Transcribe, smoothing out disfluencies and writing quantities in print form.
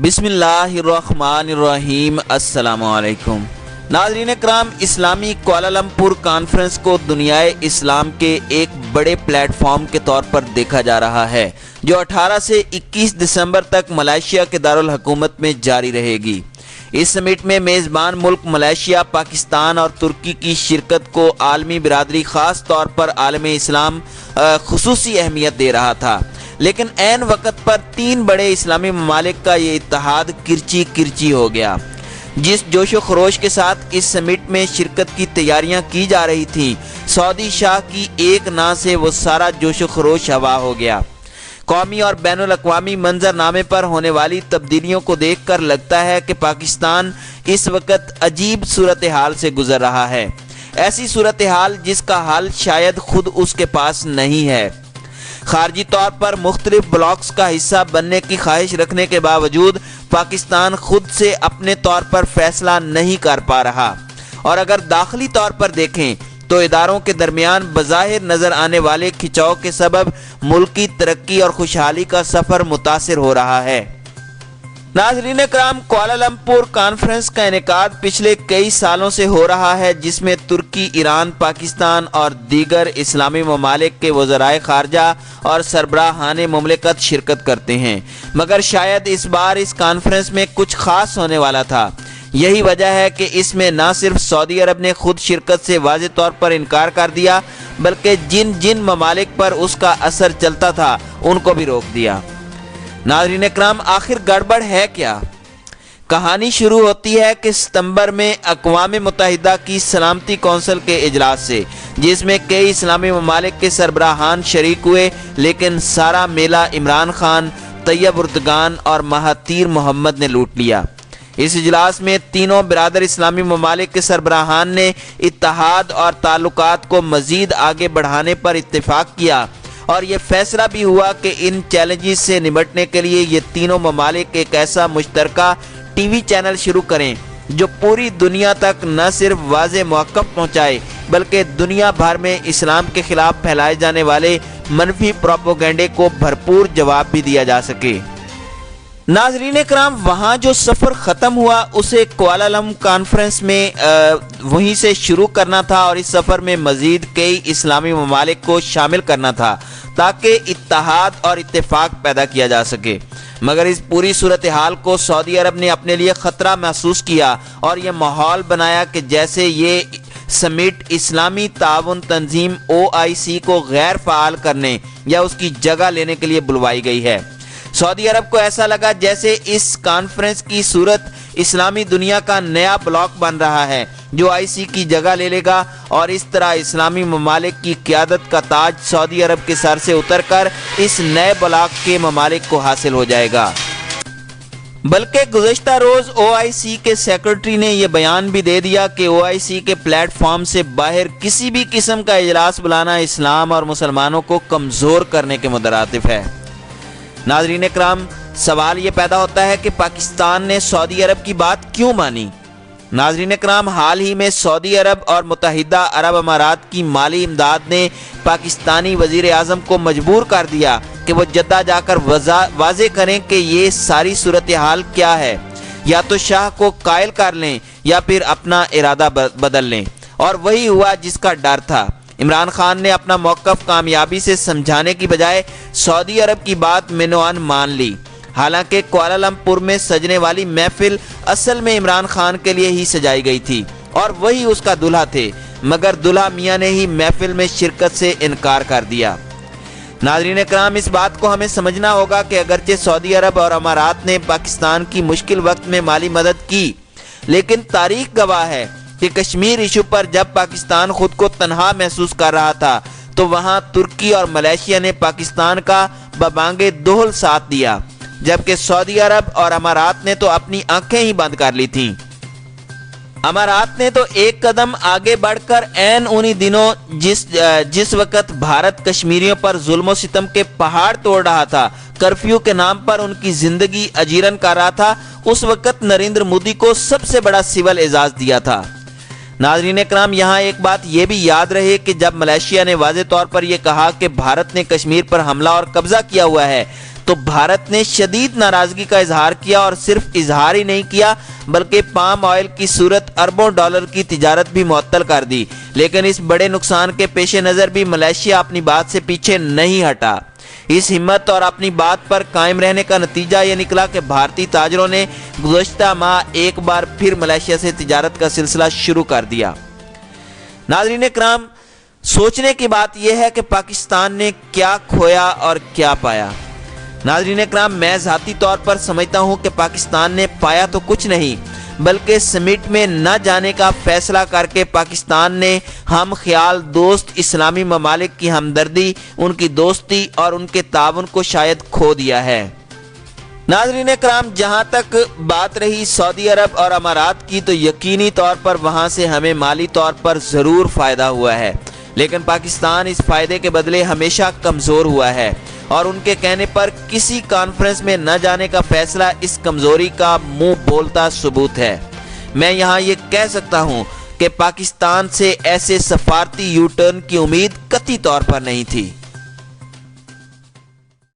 بسم اللہ الرحمن الرحیم۔ السلام علیکم ناظرین کرام، اسلامی کوالالمپور کانفرنس کو دنیائے اسلام کے ایک بڑے پلیٹ فارم کے طور پر دیکھا جا رہا ہے، جو 18 سے 21 دسمبر تک ملائیشیا کے دارالحکومت میں جاری رہے گی۔ اس سمٹ میں میزبان ملک ملائیشیا، پاکستان اور ترکی کی شرکت کو عالمی برادری، خاص طور پر عالم اسلام خصوصی اہمیت دے رہا تھا، لیکن عین وقت پر 3 بڑے اسلامی ممالک کا یہ اتحاد کرچی ہو گیا۔ جس جوش و خروش کے ساتھ اس سمٹ میں شرکت کی تیاریاں کی جا رہی تھیں، سعودی شاہ کی ایک نا سے وہ سارا جوش و خروش ہوا ہو گیا۔ قومی اور بین الاقوامی منظرنامے پر ہونے والی تبدیلیوں کو دیکھ کر لگتا ہے کہ پاکستان اس وقت عجیب صورتحال سے گزر رہا ہے، ایسی صورتحال جس کا حل شاید خود اس کے پاس نہیں ہے۔ خارجی طور پر مختلف بلاکس کا حصہ بننے کی خواہش رکھنے کے باوجود پاکستان خود سے اپنے طور پر فیصلہ نہیں کر پا رہا، اور اگر داخلی طور پر دیکھیں تو اداروں کے درمیان بظاہر نظر آنے والے کھچاؤ کے سبب ملکی ترقی اور خوشحالی کا سفر متاثر ہو رہا ہے۔ ناظرین کرام، کوالالمپور کانفرنس کا انعقاد پچھلے کئی سالوں سے ہو رہا ہے، جس میں ترکی، ایران، پاکستان اور دیگر اسلامی ممالک کے وزرائے خارجہ اور سربراہان مملکت شرکت کرتے ہیں، مگر شاید اس بار اس کانفرنس میں کچھ خاص ہونے والا تھا۔ یہی وجہ ہے کہ اس میں نہ صرف سعودی عرب نے خود شرکت سے واضح طور پر انکار کر دیا، بلکہ جن ممالک پر اس کا اثر چلتا تھا ان کو بھی روک دیا۔ ناظرین اکرام، آخر گڑبڑ ہے کیا؟ کہانی شروع ہوتی ہے کہ ستمبر میں اقوام متحدہ کی سلامتی کونسل کے اجلاس سے، جس میں کئی اسلامی ممالک کے سربراہان شریک ہوئے، لیکن سارا میلہ عمران خان، طیب اردگان اور مہاتیر محمد نے لوٹ لیا۔ اس اجلاس میں تینوں برادر اسلامی ممالک کے سربراہان نے اتحاد اور تعلقات کو مزید آگے بڑھانے پر اتفاق کیا، اور یہ فیصلہ بھی ہوا کہ ان چیلنجز سے نمٹنے کے لیے یہ تینوں ممالک ایک ایسا مشترکہ ٹی وی چینل شروع کریں جو پوری دنیا تک نہ صرف واضح موقف پہنچائے، بلکہ دنیا بھر میں اسلام کے خلاف پھیلائے جانے والے منفی پروپیگنڈے کو بھرپور جواب بھی دیا جا سکے۔ ناظرین کرام، وہاں جو سفر ختم ہوا اسے کوالالمپور کانفرنس میں وہیں سے شروع کرنا تھا، اور اس سفر میں مزید کئی اسلامی ممالک کو شامل کرنا تھا تاکہ اتحاد اور اتفاق پیدا کیا جا سکے، مگر اس پوری صورتحال کو سعودی عرب نے اپنے لیے خطرہ محسوس کیا اور یہ ماحول بنایا کہ جیسے یہ سمٹ اسلامی تعاون تنظیم OIC کو غیر فعال کرنے یا اس کی جگہ لینے کے لیے بلوائی گئی ہے۔ سعودی عرب کو ایسا لگا جیسے اس کانفرنس کی صورت اسلامی دنیا کا نیا بلاک بن رہا ہے جو OIC کی جگہ لے لے گا، اور اس طرح اسلامی ممالک کی قیادت کا تاج سعودی عرب کے سر سے اتر کر اس نئے بلاک کے ممالک کو حاصل ہو جائے گا۔ بلکہ گزشتہ روز OIC کے سیکرٹری نے یہ بیان بھی دے دیا کہ OIC کے پلیٹ فارم سے باہر کسی بھی قسم کا اجلاس بلانا اسلام اور مسلمانوں کو کمزور کرنے کے مترادف ہے۔ ناظرین اکرام، سوال یہ پیدا ہوتا ہے کہ پاکستان نے سعودی عرب کی بات کیوں مانی؟ ناظرین اکرام، حال ہی میں سعودی عرب اور متحدہ عرب امارات کی مالی امداد نے پاکستانی وزیر اعظم کو مجبور کر دیا کہ وہ جدہ جا کر واضح کریں کہ یہ ساری صورتحال کیا ہے، یا تو شاہ کو قائل کر لیں یا پھر اپنا ارادہ بدل لیں، اور وہی ہوا جس کا ڈر تھا۔ عمران خان نے اپنا موقف کامیابی سے سمجھانے کی بجائے سعودی عرب کی بات منوان مان لی۔ حالانکہ کوالالمپور میں سجنے والی محفل اصل میں عمران خان کے لیے ہی سجائی گئی تھی اور وہی اس کا دلہا تھے، مگر دلہا میاں نے ہی محفل میں شرکت سے انکار کر دیا۔ ناظرین اکرام، اس بات کو ہمیں سمجھنا ہوگا کہ اگرچہ سعودی عرب اور امارات نے پاکستان کی مشکل وقت میں مالی مدد کی، لیکن تاریخ گواہ ہے کہ کشمیر ایشو پر جب پاکستان خود کو تنہا محسوس کر رہا تھا تو وہاں ترکی اور ملائیشیا نے پاکستان کا ببانگِ دہل ساتھ دیا، جبکہ سعودی عرب اور امارات نے تو اپنی آنکھیں ہی بند کر لی تھیں۔ امارات نے تو ایک قدم آگے بڑھ کر عین انہی دنوں جس وقت بھارت کشمیریوں پر ظلم و ستم کے پہاڑ توڑ رہا تھا، کرفیو کے نام پر ان کی زندگی اجیرن کر رہا تھا، اس وقت نریندر مودی کو سب سے بڑا سول اعزاز دیا تھا۔ ناظرین اکرام، یہاں ایک بات یہ بھی یاد رہے کہ جب ملائیشیا نے واضح طور پر یہ کہا کہ بھارت نے کشمیر پر حملہ اور قبضہ کیا ہوا ہے، تو بھارت نے شدید ناراضگی کا اظہار کیا اور صرف اظہار ہی نہیں کیا بلکہ پام آئل کی صورت اربوں ڈالر کی تجارت بھی معطل کر دی۔ لیکن اس بڑے نقصان کے پیش نظر بھی ملائیشیا اپنی بات سے پیچھے نہیں ہٹا۔ اس ہمت اور اپنی بات پر قائم رہنے کا نتیجہ یہ نکلا کہ بھارتی تاجروں نے گزشتہ ماہ ایک بار پھر ملائیشیا سے تجارت کا سلسلہ شروع کر دیا۔ ناظرین کرام، سوچنے کی بات یہ ہے کہ پاکستان نے کیا کھویا اور کیا پایا۔ ناظرین کرام، میں ذاتی طور پر سمجھتا ہوں کہ پاکستان نے پایا تو کچھ نہیں بلکہ سمٹ میں نہ جانے کا فیصلہ کر کے پاکستان نے ہم خیال دوست اسلامی ممالک کی ہمدردی، ان کی دوستی اور ان کے تعاون کو شاید کھو دیا ہے۔ ناظرین کرام، جہاں تک بات رہی سعودی عرب اور امارات کی، تو یقینی طور پر وہاں سے ہمیں مالی طور پر ضرور فائدہ ہوا ہے، لیکن پاکستان اس فائدے کے بدلے ہمیشہ کمزور ہوا ہے اور ان کے کہنے پر کسی کانفرنس میں نہ جانے کا فیصلہ اس کمزوری کا منہ بولتا ثبوت ہے۔ میں یہاں یہ کہہ سکتا ہوں کہ پاکستان سے ایسے سفارتی یو ٹرن کی امید قطعی طور پر نہیں تھی۔